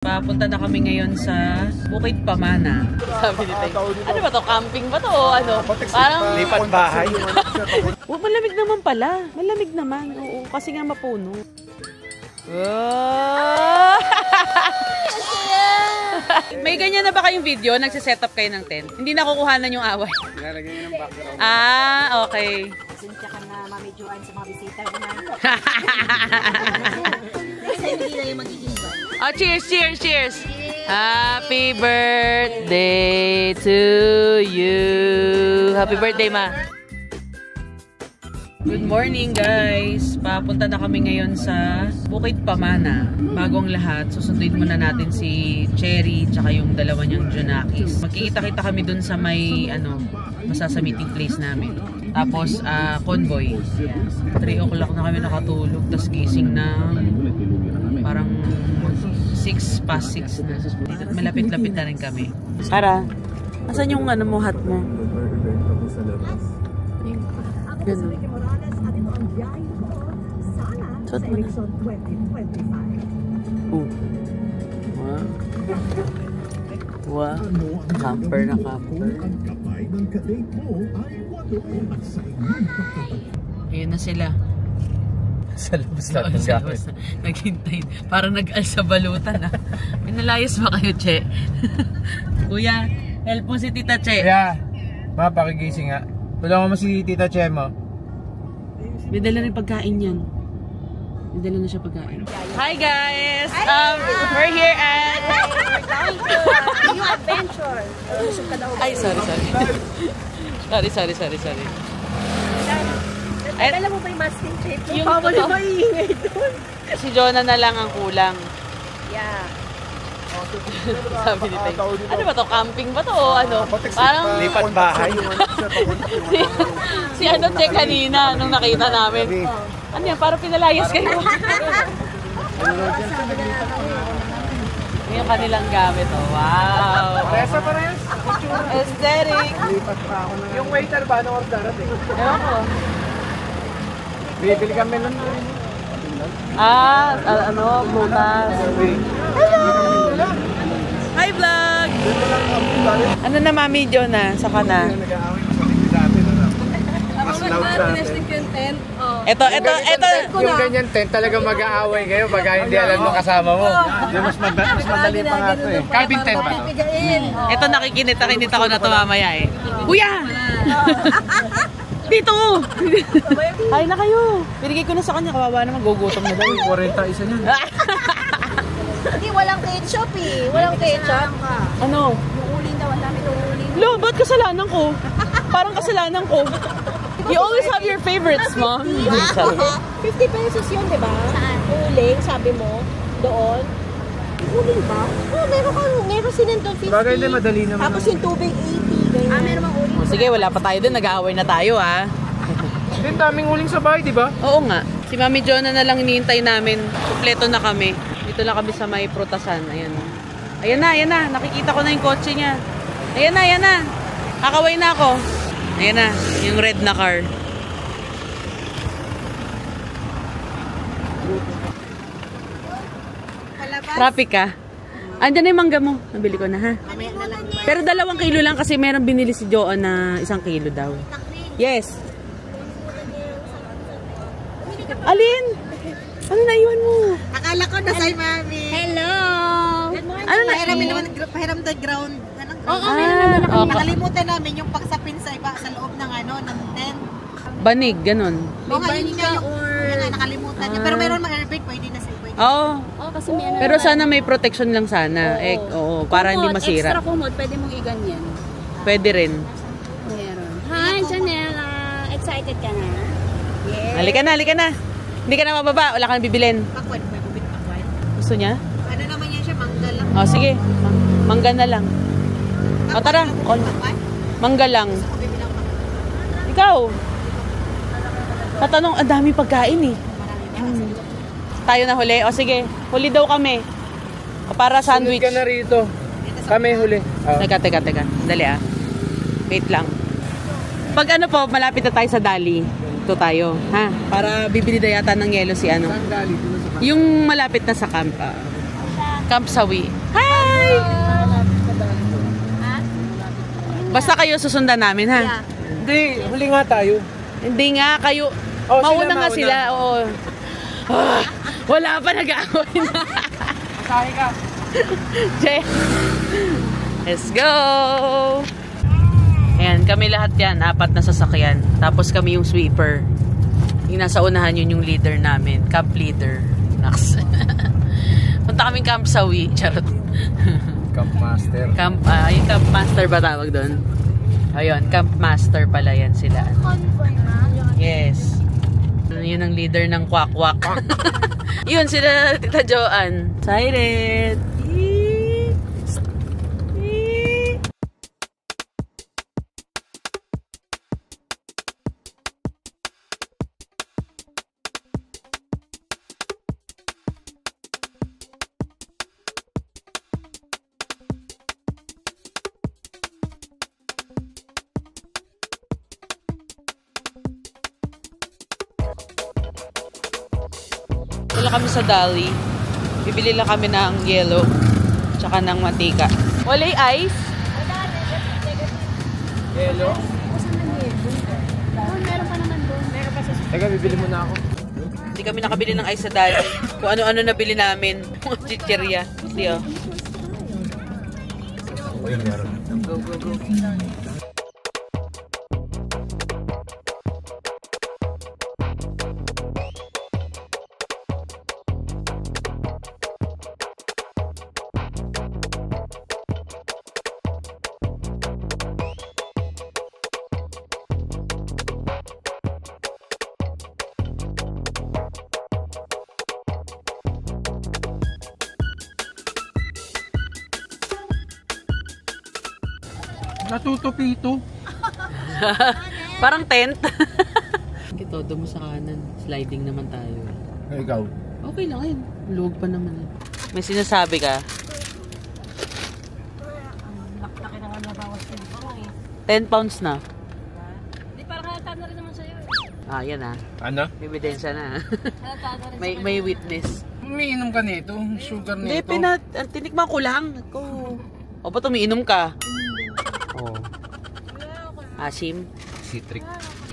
Papunta na kami ngayon sa Bukid Pamana. Sabi ni Tay, ano ba to? Camping ba to? O ano? Parang lipat bahay. Oh, malamig naman pala. Malamig naman. Oo, kasi nga mapuno. Oh! May ganyan na ba kayong video? Nagsiset up kayo ng tent? Hindi nakukuhanan yung away. Nilalagay niyo ng background. Ah, okay. Pasensya ka na mamidyoan sa mga bisita na. Next time hindi na yung magiging ba? Oh, cheers, cheers, cheers! Happy birthday to you! Happy birthday, Ma! Good morning, guys! Papunta na kami ngayon sa Bukid Pamana. Bagong lahat, susunduin muna natin si Cherry tsaka yung dalawa niyang Junakis. Magkikita-kita kami dun sa may, basta sa meeting place namin. Tapos, convoy. 3 o'clock na kami nakatulog, tapos gising na parang 6 past 6 na. Malapit-lapit na rin kami. Para, asan yung mo, hat mo? Ganun. Suot mo na. Wow. Wow. Camper na camper. Ayun na sila. Sa labas natin gamit. Naghintay. Parang nag-alsa balutan. Pinalayas ba kayo, Che? Kuya, help mo si Tita Che. Kaya, pakigising nga. Tulungan mo si Tita Che mo. May dala rin pagkain yan. May dala na siya pagkain. Hi guys! We're here at... We're going to new adventure. Ay, sorry. Ay, alam mo ba yung masking shape? Yung Pabali ba iingay doon? Si Jonah na lang ang kulang. Yeah. Sabi ni Tay, ano ba to? Camping ba to? O ano? Parang Lipat bahay. si Che kanina nung nakita namin. Ano yan? Parang pinalayas kayo. Yung kanilang gamit. Oh. Wow! Parehas. Aesthetic! Lipat pa ako na. Yung waiter ba? Anong order natin? Ewan ko. Bibili kami nun. Butas. Hi vlog! Ano na Mami Jonah? Saka na? Nag-aaway mo sa tingin natin. Mas loud sa atin. Ito. Yung ganyan tent, talagang mag-aaway kayo pag hindi alam mo kasama mo. Mas madali pa nga ito eh. Cabin tent ba ito? Ito nakikinita ko na ito mamaya eh. Kuya! Dito! Hay na kayo! Binigay ko na sa kanya, kawawa naman, gugutom na daw. 40 isa niyan. Hindi, walang ketchup eh. Walang ketchup. Ano? Yung uling daw, ang dami ng uling. Lo, ba't kasalanan ko? Parang kasalanan ko. You always have your favorites, Mom. 50 pesos yun, di ba? Saan? Uling, sabi mo. Doon. Uling ba? Meron silang doon 50. Bagay din, madali naman. Tapos yung tubig 80. Meron mang uling. Sige, wala pa tayo din. Nag-aaway na tayo, ha? Din, daming uling sa bahay, di ba? Oo nga. Si Mami Jonah na lang hinihintay namin. Kompleto na kami. Dito lang kami sa may prutasan. Ayan. Ayan na. Nakikita ko na yung kotse niya. Ayan na. Kakaway na ako. Ayan na. Yung red na car. Traffic ka. Andyan na yung mangga mo. Nabili ko na, ha? Pero 2 kilo lang kasi meron binili si Joan na 1 kilo daw. Yes. Alin? Ano naiwan mo? Akala ko na sa'yo, Mami. Hello! Ano na? Pahiram the ground. Oo, meron naman. Nakalimutan namin yung pagsapin sa iba sa loob ng tent. Banig, ganun. Yun nga nakalimutan niya. Pero meron mga airbag, pwede na sa'yo. Oo. Kasi may ano Pero sana may protection lang sana. Oo, para hindi masira. Extra kumot, pwede mong iganyan. Pwede rin. Meron. Hi, Janelle. Excited ka na? Yes. Halika na. Hindi ka na mababa. Wala ka na bibilin. Pakwad, may bubit pakwad. Gusto niya? Ano naman yan siya, mangga lang. O, sige. Mangga na lang. O, tara. Mangga lang. Ikaw. Tatanong, ang dami pagkain eh. Tayo na huli. O, sige. Huli daw kami. O, para sandwich. Sunod ka na rito. Kami huli. Teka. Dali ah. Wait lang. Pag ano po, malapit na tayo sa Dali. Ito tayo, ha? Para bibili na yata ng yelo si ano. Saan dali? Yung malapit na sa camp. Camp Sawi. Hi! Basta kayo susundan namin, ha? Yeah. Hindi, huli nga tayo. Hindi nga, kayo. Oh, mauna nga mauna. sila. Oo. Ah, wala pa nag-aaway na. Sahi ka. Che. Let's go! Ayan, kami lahat yan. 4 na sasakyan. Tapos kami yung sweeper. Yung nasa unahan yun yung leader namin. Camp leader. Naks. Punta kaming Camp Sawi. Charot. Camp Master. Yung Camp Master ba tawag doon? Ayun, Camp Master pala yan sila. Yes. Yun ang leader ng kwak-kwak. Yun, sila Tita Joanne. Excited! Wala kami sa Dali. Bibili lang kami ng yellow tsaka ng mantika. Wala ice? Yellow. Meron pa naman doon. Meron pa sa Teka, bibili muna ako. Hindi kami nakabili ng ice sa Dali. Kung ano-ano nabili namin. Mga chichirya. Hindi oh. Go, go, go. Natutupi ito. Parang tent. Todo mo sa kanan. Sliding naman tayo. Ikaw. Okay lang yun. Luwag pa naman yun. May sinasabi ka? 10 pounds na. Di parang halata na rin naman sa'yo. Ah, yan ah. Ano? May ebidensya na. Halata na rin may witness. Umiinom ka nito. Sugar Hindi, nito. tinikman ko lang. O ba't umiinom ka? Oh. Asim. Citric.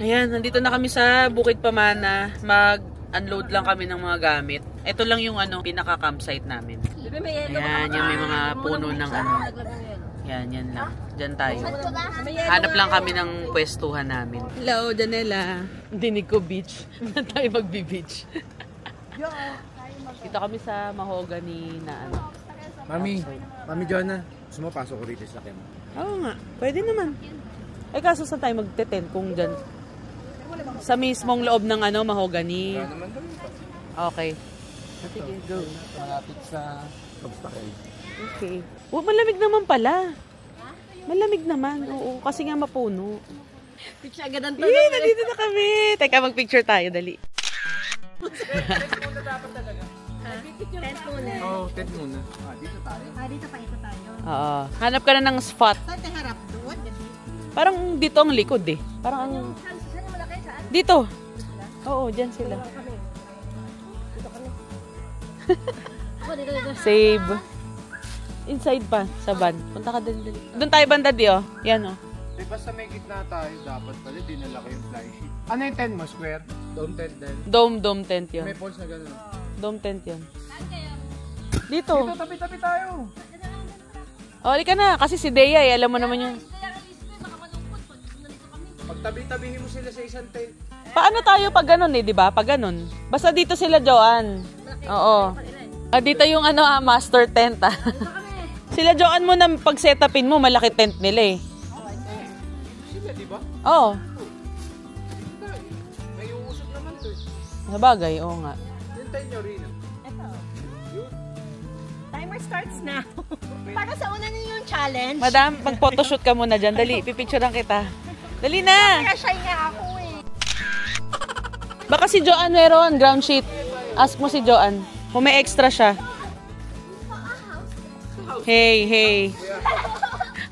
Ayan, nandito na kami sa Bukid Pamana. Mag-unload lang kami ng mga gamit. Ito lang yung pinaka-campsite namin. Ayan, yung may mga puno ng Yan lang. Diyan tayo. Hanap lang kami ng pwestuhan namin. Hello, Janela. Dinig ko beach. Na tayo magbi-beach. Dito kami sa mahogany na Mami Jonah. Gusto mo pasok ko rito sa akin? Oo nga, pwede naman. Eh kaso saan tayo magte-tent kung dyan? Sa mismong loob ng mahogany. Wala naman doon. Okay. Sige, go. Malapit sa obstacle. Okay. Oh, malamig naman pala. Malamig naman. Oo, kasi nga mapuno. Picture agad ang Yee, nandito na kami. Teka, mag-picture tayo, dali. Tent muna. Oo, tent muna. Dito tayo. Dito pa ito tayo. Oo. Hanap ka na ng spot. Saan tayo harap doon? Parang dito ang likod eh. Parang ang... Saan yung malaki? Saan? Dito. Oo, dyan sila. Dito kami. Dito. Save. Inside pa, sa van. Punta ka dali. Doon tayo banda di oh. Yan oh. Eh, basta may gitna tayo, dapat pala dinala ko yung fly sheet. Ano yung tent mo? Square? Dome tent din? Dome tent yun. May poles na gano'n. Dome tent yun. Dito. Dito, tabi-tabi tayo. O, halika na. Kasi si Dea eh. Alam mo naman yung... Pag tabi-tabihin mo sila sa isang tent. Paano tayo pag ganun eh, di ba? Pag ganun. Basta dito sila, Joanne. Oo. Dito yung master tent ah. Sila Joanne mo na pag setupin mo, malaki tent nila eh. Sila, di ba? Oo. May uusog naman to eh. Sabagay, oo nga. Yung tent nyo rin. Timer starts now. Para sa una niyo yung challenge. Madam, mag-photoshoot ka muna dyan. Dali, pipicturean kita. Dali na! Kaya shy nga ako eh. Baka si Joanne meron, ground sheet. Ask mo si Joanne. Kung may extra siya. Hey.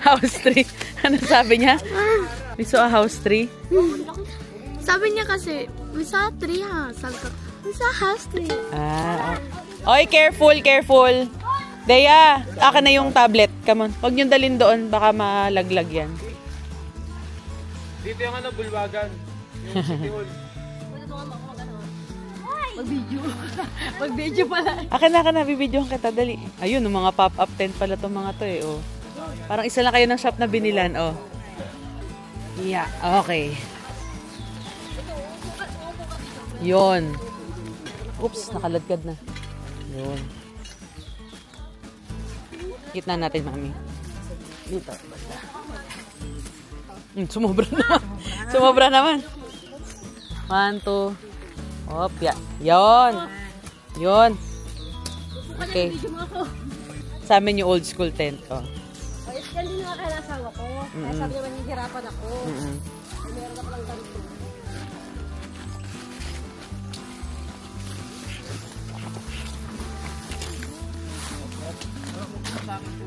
House tree. Ano sabi niya? We saw a house tree. Sabi niya kasi, we saw a tree ha. Sabi ko, we saw a house tree. Oy, careful. Deya, akin na yung tablet. Come on. Huwag niyong dalhin doon. Baka malaglag yan. Dito yung bulwagan. Yung City Hall. Mag-video pala. Akin na, bibidyohan kita. Dali. Ayun, yung mga pop-up tent pala itong mga to eh. Oh. Parang isa lang kayo ng shop na binilan. Oh. Yeah, okay. Yun. Oops, nakaladkad na. Yun. Kitna natin, mami. Dito. Sumobra naman. Sumobra naman. 1, 2. Opya. Yun. Yun. Okay. Sa amin yung old school tent. Oh. Yan din nga kaya nasawa ko. Kaya sabi naman hihirapan ako. Meron ako lang ganito.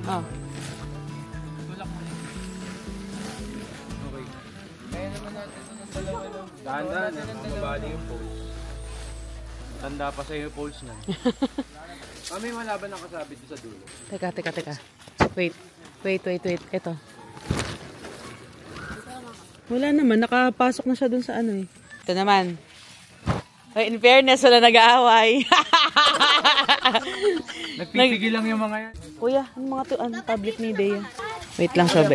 Oh. Okay. Kaya naman natin ito ng dalawa lang. Dahan-dahan, mabali yung poles. Tanda pa sa'yo yung poles na. Mami, wala ba nakasabit sa dulo? Teka. Wait. Ito. Wala naman. Nakapasok na siya dun sa ano eh. Ito naman. Ay, in fairness, wala nag-aaway. Nagpipigil lang yung mga yan. Kuya, ano mga tablet ni Dea? Wait lang, Sobe.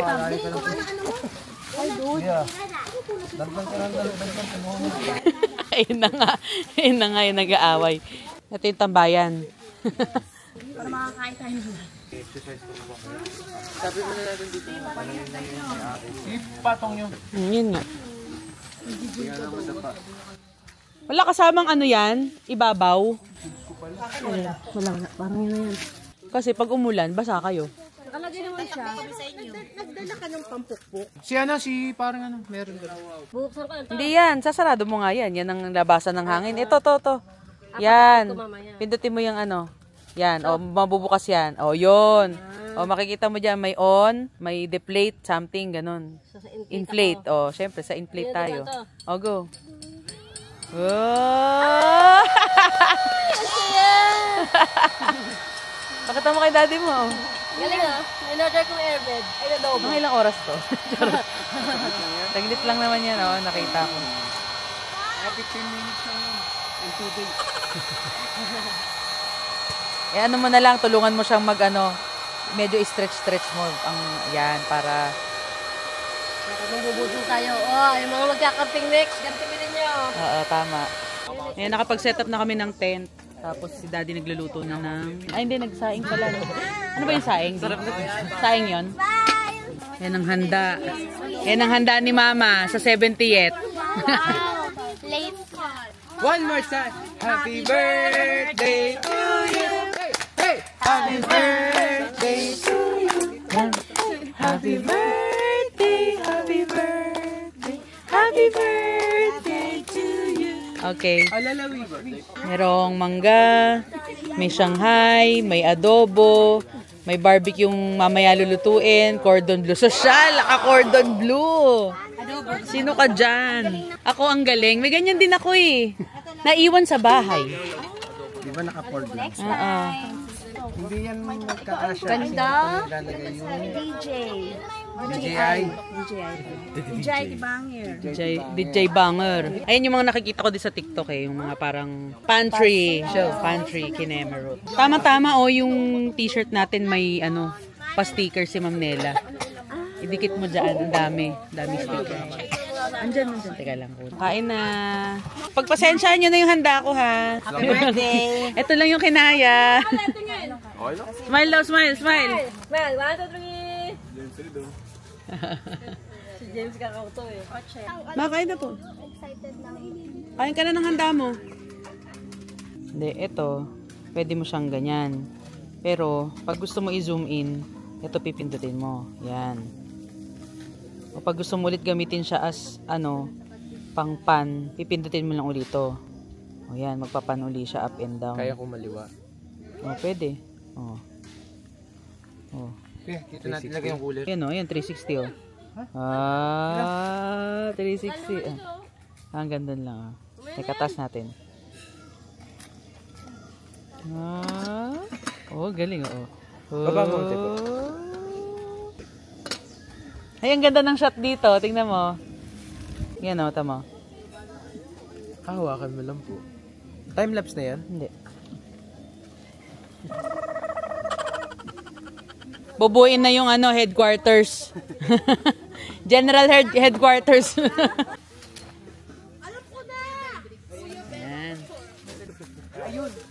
Ayun na nga yung nag-aaway. Ito yung tambayan. Para makakain tayo. Sabi mo na natin dito. Ipatong nyo. Yun nga. Wala kasamang ano yan? Ibabaw? Wala nga. Parang yun na yan. Kasi pag umulan, basa kayo. Nakalagay naman siya. Nagdala ka ng pampukpuk. Si parang ano, meron ka. Buksan ko lang. Hindi yan. Sasarado mo nga yan. Yan ang labasan ng hangin. Ito. Yan. Pindutin mo yung ano. Yan. O, mabubukas yan. O, yun. O, makikita mo dyan. May on, may deflate, something, ganun. Inflate. O, syempre, sa inflate tayo. O, go. Oh! Pakita mo kay daddy mo. Galing ah. In-order kong airbed. Ay, adobo. Mga ilang oras to? Taglit lang naman yan, oh. Nakita ko. 15 minutes lang yun. In 2 days. Eh, ano mo na lang, tulungan mo siyang medyo stretch mo ang yan para... Magbubudong tayo. Oh, yung mga magkakamping next, ganito bilhin nyo. Oo, tama. Ngayon, nakapag-set up na kami ng tent. Tapos si daddy nagluluto na ng... Ay, hindi, nagsaing pala. No? Ano ba yung saing? Saing yun? Yan ang handa. Yan ang handa ni mama sa 70th. Late. One more time. Happy birthday to you. Hey! Happy birthday to you. Happy birthday, happy birthday, happy birthday to you. Okay. Alalawi ba? Merong mangga, may Shanghai, may adobo, may barbecue yung mamaya lulutuin, cordon bleu. Social, cordon bleu. Sino ka dyan? Ako ang galing. May ganyan din ako eh. Naiwan sa bahay. Di ba naka-cord lang? Hindi yan magkakasya. Ganda. DJ. DJI. DJ Banger. Ayan yung mga nakikita ko din sa TikTok eh. Yung mga parang pantry. Pantry, Kinemerot. Tama-tama oh, yung t-shirt natin may pa-sticker si Ma'am Nela. Idikit mo dyan. Ang dami. Dami sticker. Andyan. Teka lang. Kain na. Pagpasensyaan nyo na yung handa ko ha. Happy birthday. Ito lang yung kinaya. Okay lang. Smile daw, smile. Smile, 1, 2, 3. Si James kakauto eh. Makain na po. Kain ka na ng handa mo. Hindi, ito. Pwede mo siyang ganyan. Pero, pag gusto mo i-zoom in, ito pipindutin mo. Yan. O pag gusto mo ulit gamitin siya as, pang pan, pipindutin mo lang ulit ito. O yan, magpapan uli siya up and down. Kaya kumaliwa. O, pwede. O. Okay, dito natin lagay yung cooler. Yan o, yan, 360 o. 360. Hanggang doon lang. Ikatas natin. Oh, galing oh. Baba mo, tipo. Ay, ang ganda ng shot dito. Tingnan mo. Yan o, tama. Hawakan mo lang po. Time-lapse na yan? Hindi. Bubuin na yung ano, headquarters. General headquarters. Alam ko na! Yan.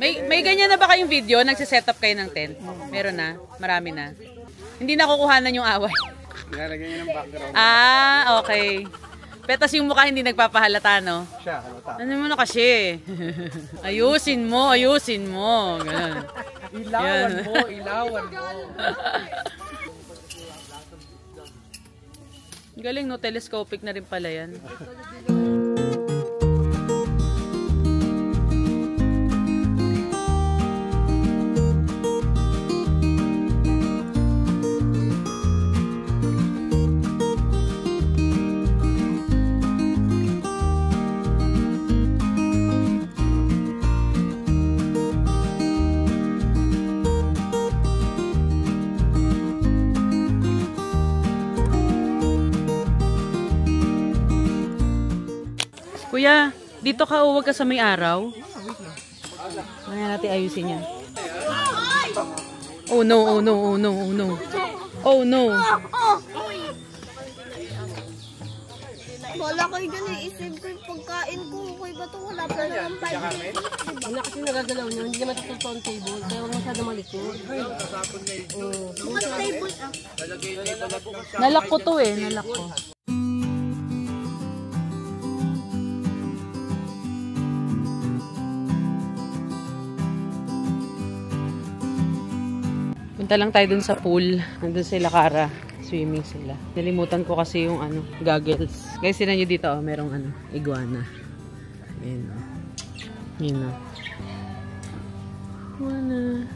May ganyan na ba kayong video? Nagsiset up kayo ng tent? Meron na? Marami na? Hindi nakukuhanan yung away? Nilalagay niya ng background. Ah, okay. Petas yung mukha hindi nagpapahalata, no? Siya, halata. Ano mo na kasi? Ayusin mo, ayusin mo. Ganun. Ilawan mo, ilawan mo. Galing, no? Telescopic na rin pala yan. Kuya, dito ka uwag ka sa may araw. Kaya natin ayusin yan. Oh no, oh no, oh no, oh no. Oh no. Wala kayo ganun. Isip ko yung pagkain ko. Okay ba ito? Wala pa naman 5 minutes. Wala kasi nagagalaw nyo. Hindi naman ito ang table. Kaya huwag masyado malikot. Bukas table ah. Nalak ko to eh, nalak ko. Punta lang tayo dun sa pool. Nandun sila Kara. Swimming sila. Nalimutan ko kasi yung ano, goggles. Guys, sila nyo dito, oh, merong ano, iguana. Ayan, oh. Yun, oh. Iguana.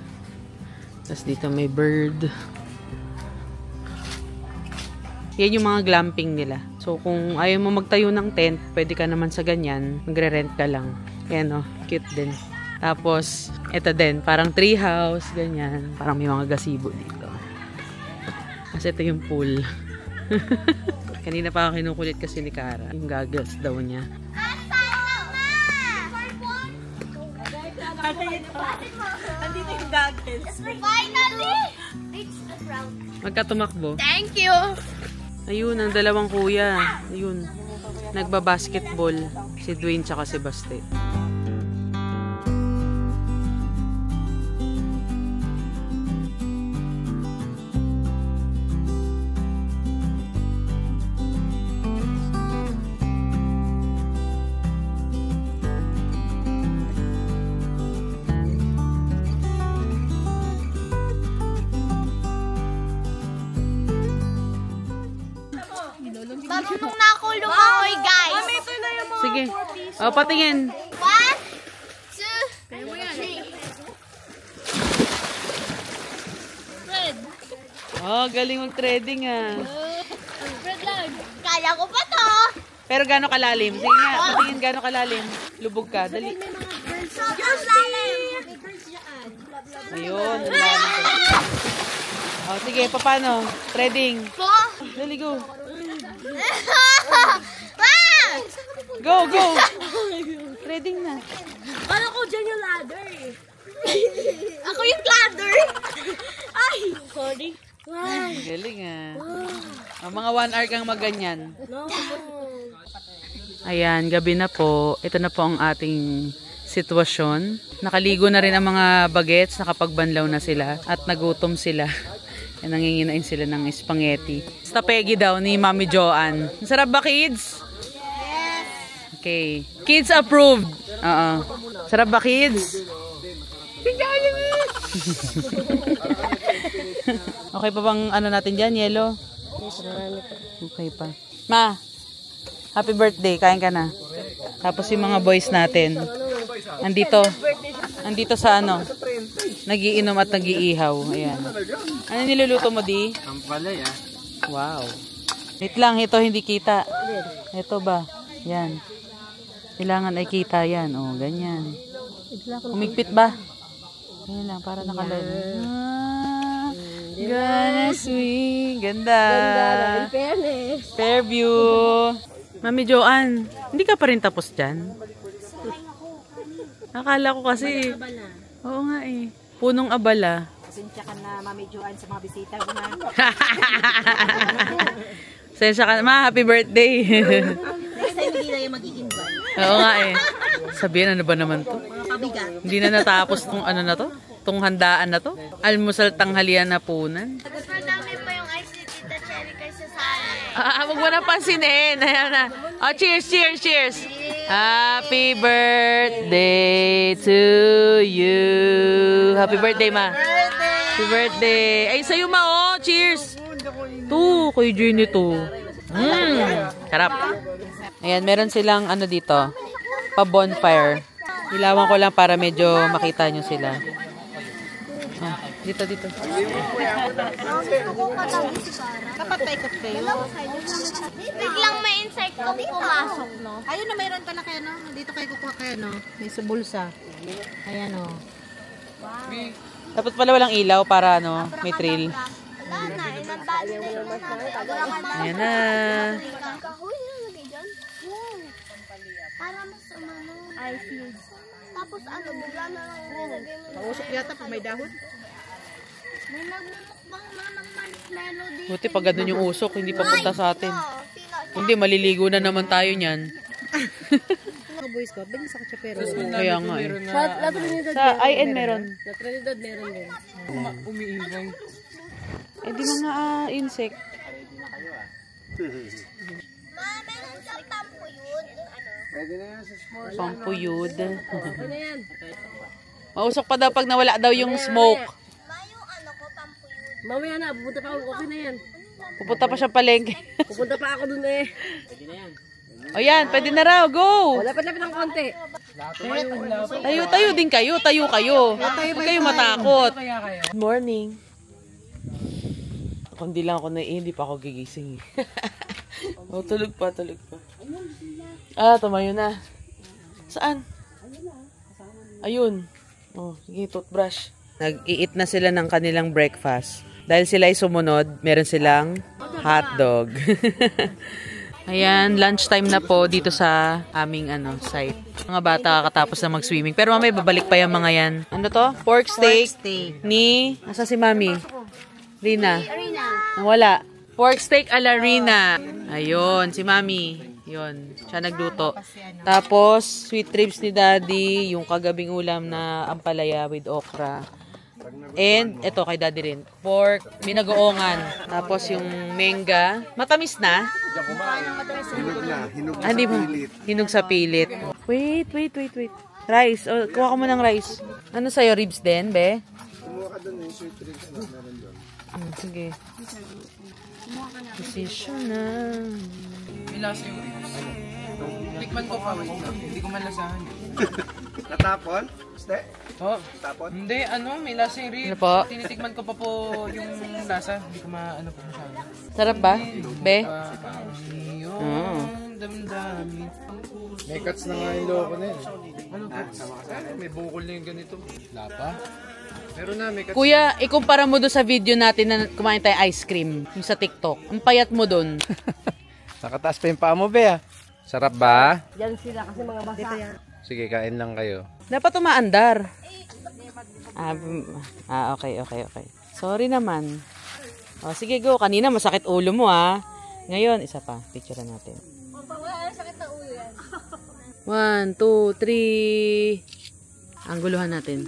Tapos dito may bird. Yan yung mga glamping nila. So, kung ayaw mo magtayo ng tent, pwede ka naman sa ganyan. Magre-rent ka lang. Ayan, oh. Cute din. Tapos, ito din, parang tree house, ganyan. Parang may mga gazebo dito. Kasi ito yung pool. Kanina pa ako kinukulit kasi ni Kara. Yung goggles daw niya. Nandito yung goggles. Finally! It's a proud. Magkatumakbo. Thank you! Ayun, ang dalawang kuya. Ayun. Nagbabasketball. Si Dwayne tsaka si Baste. Marunong na ako lumangoy, guys. Sige. O, patingin. 1, 2, 3. Red. Oh, galing mag-threading ah. Red lang. Kaya ko pa to. Pero gano'ng kalalim? Sige nga, patingin gano'ng kalalim. Lubog ka, dali. Sobrang lalim. Ayun. O, sige, paano? Threading. Po. Dali, go. Ah! Go, go. Threading na. Kala ko dyan yung ladder eh. Ako yung ladder. Ay, sorry. Galing ah. O, mga 1 hour kang maganyan. Ayan, gabi na po. Ito na po ang ating sitwasyon. Nakaligo na rin ang mga bagets, nakapagbanlaw na sila at nagutom sila. Nanginginain sila ng spaghetti. Stapegi daw ni Mami Joanne. Masarap ba, kids? Yes. Okay. Kids approved. Oo. Sarap ba, kids? Okay pa bang ano natin dyan, yellow? Okay pa. Ma, happy birthday. Kain ka na. Tapos yung mga boys natin. Andito sa ano, nagiinom at nagiihaw. Ayan. Ano niluluto mo, di? Ang palay ah. Wow. Wait lang, ito hindi kita. Ito ba? Yan. Kailangan ay kita yan. O, ganyan. Umigpit ba? Ganyan lang, para nakalain. Ah, Gonna swing. Ganda. In fairness. Fairview. Mami Joanne, hindi ka pa rin tapos dyan? Akala ko kasi. Oo nga eh. Punong abala. Pasensya ka na, Mami Joanne, sa mga bisita ko na. Pasensya ka na. Ma, happy birthday. Next time, hindi na yung mag-i-invite. Oo nga eh. Sabihin, ano ba naman to? Mga pabigat. Hindi na natapos tong ano na to? Tong handaan na to? Almusal tanghalian na punan. Madami pa yung ice ni Tita Cherry kaysa sa akin. Huwag mo na pansinin. Ayan na. Oh, cheers, cheers, cheers. Happy birthday to you. Happy birthday, ma. Happy birthday. Ay, sa'yo, ma, oh. Cheers. To, kay Jenny to. Sarap. Ayan, meron silang ano dito. Pa-bonfire. Ilawan ko lang para medyo makita nyo sila. Ah, dito. Dapat paikot kayo. Biglang may insect ko pumasok, no? Ayun na, mayroon pala kayo, no? Dito kayo kukuha kayo, no? May subulsa. Ayan, no? Dapat pala walang ilaw para ano, may trail. Wala na, inabali na yung Ayan na. kahoy na lagay dyan. Para mas umano. I feel. Tapos ano, bigla na lang nilagay mo. Mausok yata pag may dahon. May nagmumukbang na ng melody. Buti pag ganun yung usok, hindi papunta sa atin. Hindi, maliligo na naman tayo niyan. Mga Boy Scout, bagay sa katsapero. Kaya nga eh. Sa Trinidad Sa IN meron. Sa Trinidad meron din. Umiingay. Eh di mga insect. Ma, meron siyang tampo yun. Ano? Pwede na yan sa sport. Pampuyod. Ano yan? Mausok pa daw pag nawala daw yung smoke. Ma, yung ano ko, tampo yun. Mamaya na, pupunta pa ako. Okay na yan. Pupunta pa siya palengke. Pupunta pa ako dun eh. O yan, pwede na raw. Go! Lapit-lapit ng konti. Tayo din kayo. Tayo kayo. Huwag kayo matakot. Good morning. Kundi lang ako na hindi pa ako gigising. Oh, tulog pa. Ah, tumayo na. Saan? Ayun. Oh, sige, toothbrush. Nag-i-eat na sila ng kanilang breakfast. Dahil sila ay sumunod, meron silang hotdog. Ayan, lunchtime na po dito sa aming site. Mga bata kakatapos na mag-swimming. Pero mamaya babalik pa yung mga yan. Ano to? Pork steak. Ni... Asa si Mami? Rina. Nawala. Pork steak a la Rina. Ayun, si Mami. Yun, siya nagluto. Tapos, sweet ribs ni Daddy. Yung kagabing ulam na ampalaya with okra. And, ito kay Daddy rin. Pork, binagoongan. Tapos yung mengga. Matamis na? Hinog na. Hinog sa pilit. Wait. Rice. Oh, kuha ko mo ng rice. Ano sa'yo? Ribs din, be? Kumuha ka doon yung sweet drinks na meron doon. Sige. Decision na. May lasa yung ribs. Tikman ko pa, wait lang. Hindi ko malasahan. Natapon? Ste? Oh, Tapon? hindi, may lasa yung ribs. Ano po? Tinitikman ko pa po yung lasa. Hindi ko maano po masyado. Sarap ba? Be? Yung damdamin. May cuts na nga yung loko na yun. Ano po? May bukol na yung ganito. Lapa? Meron na, may cuts. Kuya, ikumpara mo doon sa video natin na kumain tayo ice cream. Yung sa TikTok. Ang payat mo doon. Nakataas pa yung paa mo, Bea. Sarap ba? Yan sila kasi mga basa. Sige, kain lang kayo. Dapat umaandar. Okay. Sorry naman. O, sige, go. Kanina masakit ulo mo, ha. Ngayon, isa pa. Picture natin. 1, 2, 3. Angguluhan natin.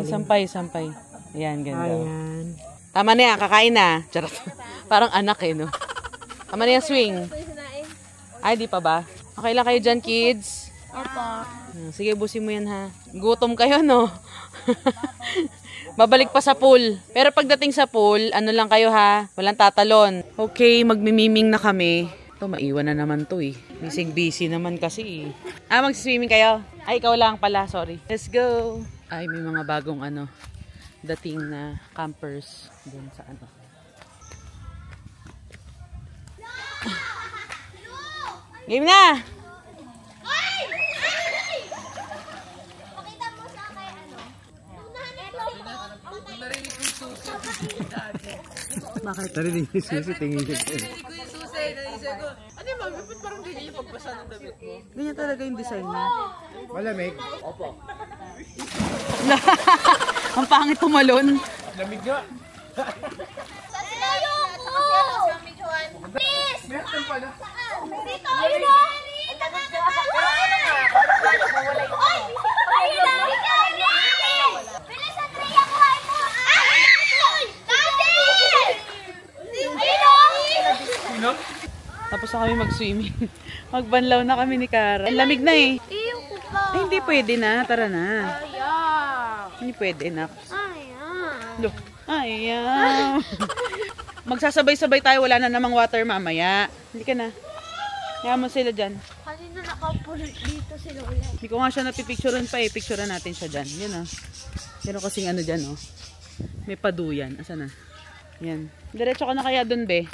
Sampay. Ayan, ganda. Tama na yan, kakain na. Charot. Parang anak no? Tama na yan, swing. Ay, di pa ba? Okay lang kayo dyan, kids? Sige, busin mo yan, ha. Gutom kayo, no? Babalik pa sa pool. Pero pagdating sa pool, ano lang kayo, ha? Walang tatalon. Okay, magmimiming na kami. Ito, maiwan na naman to, eh. Busy naman kasi, eh. Mag-swimming kayo? Ay, ikaw lang pala, sorry. Let's go. Ay, may mga bagong, dating na campers dun sa Game na! Pakita mo sa kay ano. Bakit? Narinig yung susi, tingin ko. Narinig ko yung susi. Naisip ko, ano yung mami? Ba't parang ganyan yung pagbasa ng damit mo? Ganyan talaga yung design niya. Malamig. Ang pangit tumalon. Lamig nga. Meron pala. Dito, ayun o! Bilisan na yung buhay mo! Sino? Tapos na kami mag-swimming. Magbanlaw na kami ni Kara. Ang lamig na eh. Iyo ko pa. Ay, hindi pwede na. Tara na. Ayaw. Hindi pwede na. Ayaw. Look. Ayaw. Magsasabay-sabay tayo. Wala na namang water mamaya. Hindi ka na. Kaya mo sila dyan. Kanina nakapulot dito si Lola. Hindi ko nga siya napipicturean pa eh. Picturean natin siya dyan. Yan ah. Meron kasing ano dyan oh. May paduyan. Asa na? Yan. Diretso ka na kaya dun be.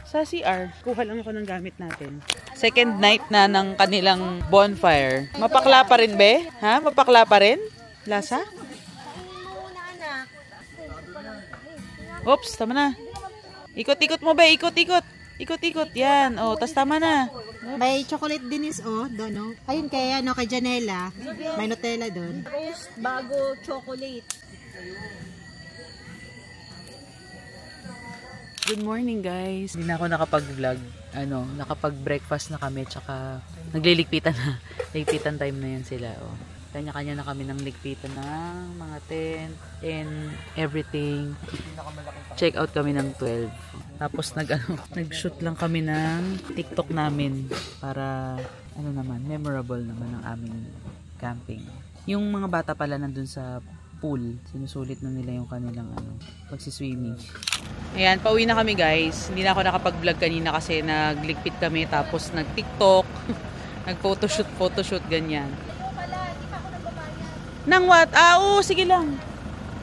Sa CR. Kuha lang ako ng gamit natin. Second night na ng kanilang bonfire. Mapakla pa rin be? Ha? Mapakla pa rin? Lasa? Oops, tama na. Ikot-ikot mo be. Ikot-ikot. Ikot-ikot. Yan. O, tas tama na. May chocolate dinis doon no. Ayun kay kay Janela, may Nutella doon. Bago chocolate. Good morning guys. Hindi na ako nakapag-vlog. Nakapag-breakfast na kami tsaka nagliligpitan na. Ligpitan time na yan sila. Oh. Kanya-kanya na kami ng ligpitan ng mga tent and everything. Check out kami ng 12. Tapos nag-shoot lang kami ng TikTok namin para memorable naman ang aming camping. Yung mga bata pala nandun sa pool, sinusulit na nila yung kanilang pagsiswimming. Ayan, pauwi na kami guys. Hindi na ako nakapag-vlog kanina kasi nagligpit kami tapos nag-TikTok, nag-photoshoot, ganyan. Nang what? Oo, sige lang.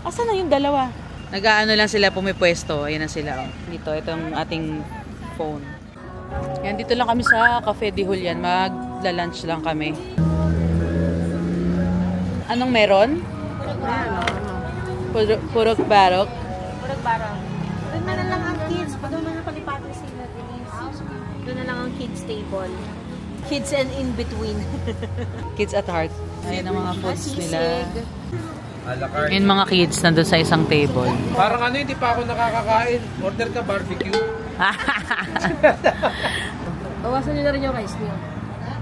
Asa na yung dalawa? Nag-aano lang sila, pumipwesto. Ayan na sila. Oh. Dito, itong ating phone. Ayan, dito lang kami sa Cafe de Julian. Magla-lunch lang kami. Anong meron? Purok barok. Purok barang. Doon na lang ang kids. Doon na palipatan sila. Doon na lang ang kids table. Kids and in between. Kids at heart. Ayan ang mga foods nila. Alakart. Yung mga kids nandun sa isang table. Parang hindi pa ako nakakakain. Order ka barbecue. Bawasan nyo na rin yung rice niyo.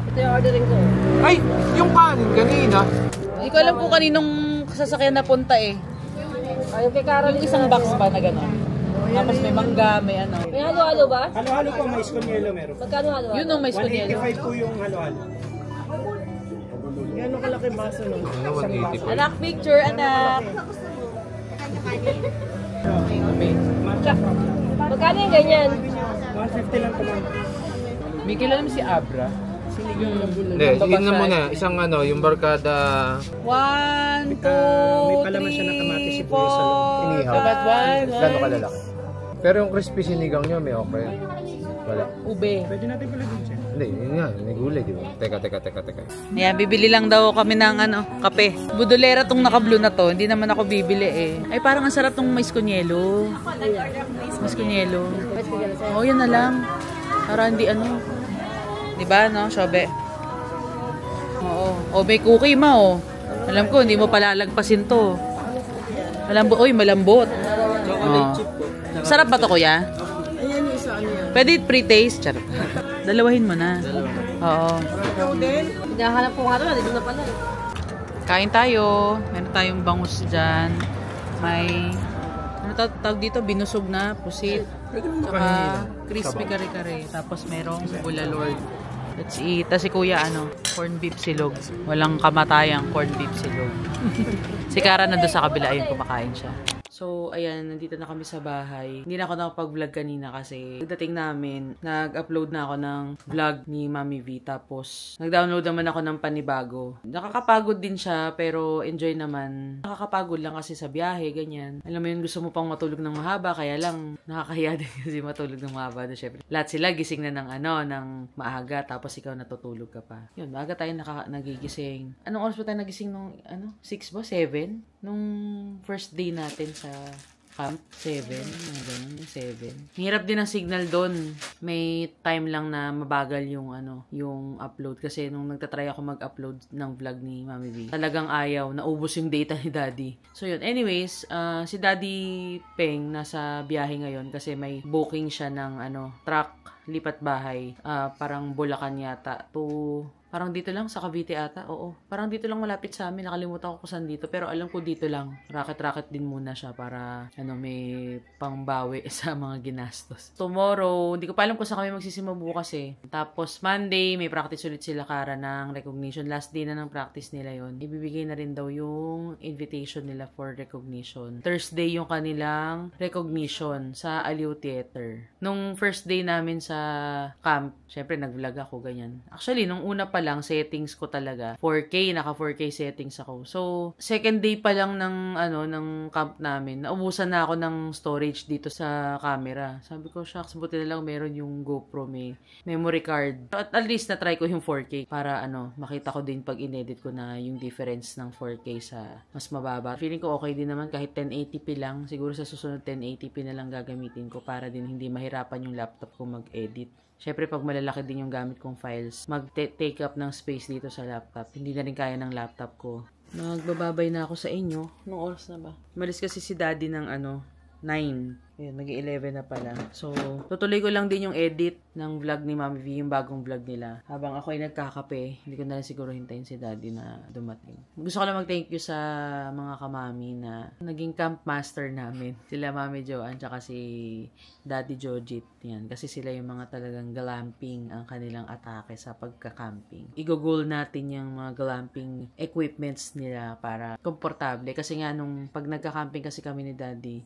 Ito yung ordering ko. Ay! Yung kanin kanina. Hindi ko alam kung kaninong sasakyan na punta eh. Ayun kay Carol. Yung isang box ba na gano'n? Tapos may mangga, may ano. May halo-halo ba? Halo-halo po, mais con yelo meron. Magkano halo-halo? Yun ang may spaghetti. 185 po yung halo-halo. Gano'ng kalaki baso nun? 185. Anak, picture, anak. Magkano yung ganyan? 150 lang po lang. May kilala mo si Abra? Hindi, yun na muna. Isang yung barkada. 1, 2, 3, may palaman siya na kamatis, sibuyas sa loob. Inihaw. Gano'ng kalalaki? Pero yung crispy sinigang nyo, may okra yun. Wala. ube. Pwede natin pala din siya. Hindi, yun nga. May gulay, di ba? Teka. Ayan, bibili lang daw kami ng kape. Budolera tong naka-blue na to. Hindi naman ako bibili eh. Ay, parang ang sarap tong mais con yelo. Mais con yelo. Oh, yan na lang. Para hindi Diba, no? Sobe. Oo. O, may cookie Alam ko, hindi mo palalagpasin to. Malambot. Chocolate chip po. Sarap ba to, kuya? Ayan yung isa yan. Pwede pre-taste. Charot. Dalawahin mo na. Oo. Hinahanap ko nga doon. Dito na pala eh. Kain tayo. Meron tayong bangus dyan. May, tawag dito? Binusog na pusit. Saka crispy kare-kare. Tapos merong bulalord. Let's eat. Tapos si kuya, corn beef silog. Walang kamatayang corn beef silog. Si Kara na doon sa kabila. Ayun, kumakain siya. So, ayan, nandito na kami sa bahay. Hindi na ako nakapag-vlog kanina kasi pagdating namin, nag-upload na ako ng vlog ni Mami V. Tapos, nag-download naman ako ng panibago. Nakakapagod din siya, pero enjoy naman. Nakakapagod lang kasi sa biyahe, ganyan. Alam mo yun, gusto mo pang matulog ng mahaba, kaya lang, nakakahiya din kasi matulog ng mahaba. Syempre, lahat sila gising na ng maaga, tapos ikaw natutulog ka pa. Yun, maaga tayo nagigising. Anong oras pa tayo nagising nung, 6 ba? 7? Nung first day natin sa Camp 7, mga ganun, 7. Hirap din ang signal doon. May time lang na mabagal yung yung upload kasi nung nagtatry ako mag-upload ng vlog ni Mami B, talagang ayaw, naubos yung data ni Daddy. So yun, anyways, si Daddy Peng nasa biyahe ngayon kasi may booking siya ng truck lipat bahay, parang Bulacan yata to. Parang dito lang, sa Cavite ata. Oo. Parang dito lang malapit sa amin. Nakalimutan ko kung saan dito. Pero alam ko dito lang. Racket-racket din muna siya para may pangbawi sa mga ginastos. Tomorrow, hindi ko pa alam kung saan kami magsisimba bukas eh. Tapos Monday, may practice ulit sila Kara ng recognition. Last day na ng practice nila yon. Ibibigay na rin daw yung invitation nila for recognition. Thursday yung kanilang recognition sa Aliw Theater. Nung first day namin sa camp, syempre nag-vlog ako, ganyan. Actually, nung una pa lang, settings ko talaga 4K, naka 4K settings ako. So, second day pa lang ng camp namin, naubusan na ako ng storage dito sa camera. Sabi ko, shucks, buti na lang meron yung GoPro, may memory card. At least na-try ko yung 4K para makita ko din pag in-edit ko na yung difference ng 4K sa mas mababa. Feeling ko okay din naman kahit 1080p lang. Siguro sa susunod 1080p na lang gagamitin ko para din hindi mahirapan yung laptop ko mag-edit. Syempre, pag malalaki din yung gamit kong files, mag-take up ng space dito sa laptop. Hindi na rin kaya ng laptop ko. Magbababay na ako sa inyo. Anong oras na ba? Malis kasi si Daddy ng 9. Ayun, mag-11 na pala. So, tutuloy ko lang din yung edit ng vlog ni Mami V, yung bagong vlog nila. Habang ako ay nagkakape, hindi ko na siguro hintayin si Daddy na dumating. Gusto ko lang mag-thank you sa mga kamami na naging camp master namin. Sila Mami Joanne, tsaka si Daddy Jojit. Yan, kasi sila yung mga talagang glamping ang kanilang atake sa pagka-camping. I-goal natin yung mga glamping equipments nila para komportable. Kasi nga, nung pag nagka-camping kasi kami ni Daddy,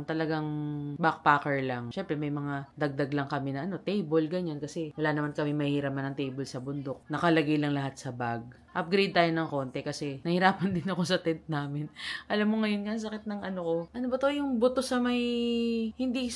talagang backpacker lang. Syempre, may mga dagdag lang kami na table, ganyan. Kasi wala naman kami mahihiraman ng table sa bundok. Nakalagay lang lahat sa bag. Upgrade tayo ng konti kasi nahirapan din ako sa tent namin. Alam mo ngayon nga, sakit ng ko. Ano ba to? Yung buto sa may, hindi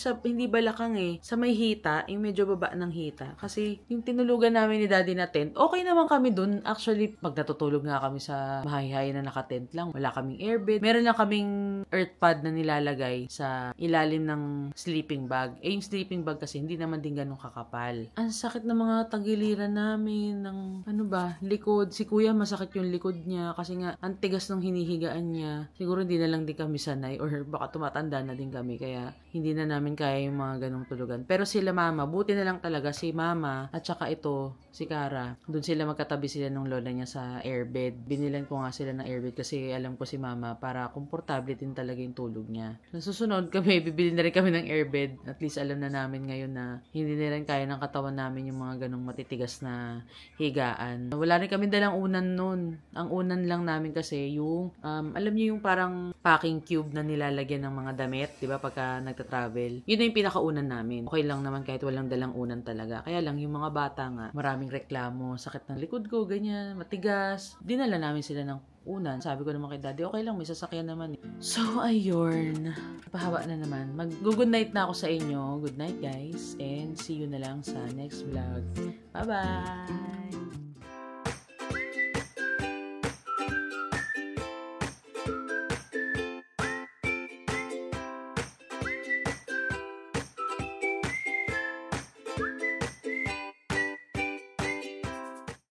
balakang sa may hita, yung medyo baba ng hita. Kasi yung tinulugan namin ni Daddy na tent, okay naman kami dun. Actually, pag natutulog nga kami sa mahay-hay na naka-tent lang, wala kaming airbed. Meron lang kaming earth pad na nilalagay sa ilalim ng sleeping bag. Yung sleeping bag kasi hindi naman din ganun kakapal. Ang sakit ng mga tagiliran namin, ng likod. Si Kuya, masakit yung likod niya kasi nga ang tigas ng hinihigaan niya. Siguro hindi na lang din kami sanay or baka tumatanda na din kami kaya hindi na namin kaya yung mga ganong tulugan. Pero sila Mama, buti na lang talaga si Mama at saka ito, si Kara. Doon sila magkatabi sila ng lola niya sa airbed. Binilan ko nga sila ng airbed kasi alam ko si Mama para komportable din talaga yung tulog niya. Nasusunod kami, bibili na rin kami ng airbed. At least alam na namin ngayon na hindi na rin kaya ng katawan namin yung mga ganong matitigas na higaan. Wala rin kami dalang unan nun. Ang unan lang namin kasi yung, alam niyo yung parang packing cube na nilalagyan ng mga damit, di ba, pagka nagta-travel. Yun na yung pinakaunan namin. Okay lang naman kahit walang dalang unan talaga. Kaya lang, yung mga bata nga, maraming reklamo, sakit ng likod ko, ganyan, matigas. Dinala namin sila ng unan. Sabi ko naman kay Daddy, okay lang, may sasakyan naman. So, ayun. Pahaba na naman. Mag-good night na ako sa inyo. Good night, guys. And see you na lang sa next vlog. Bye-bye!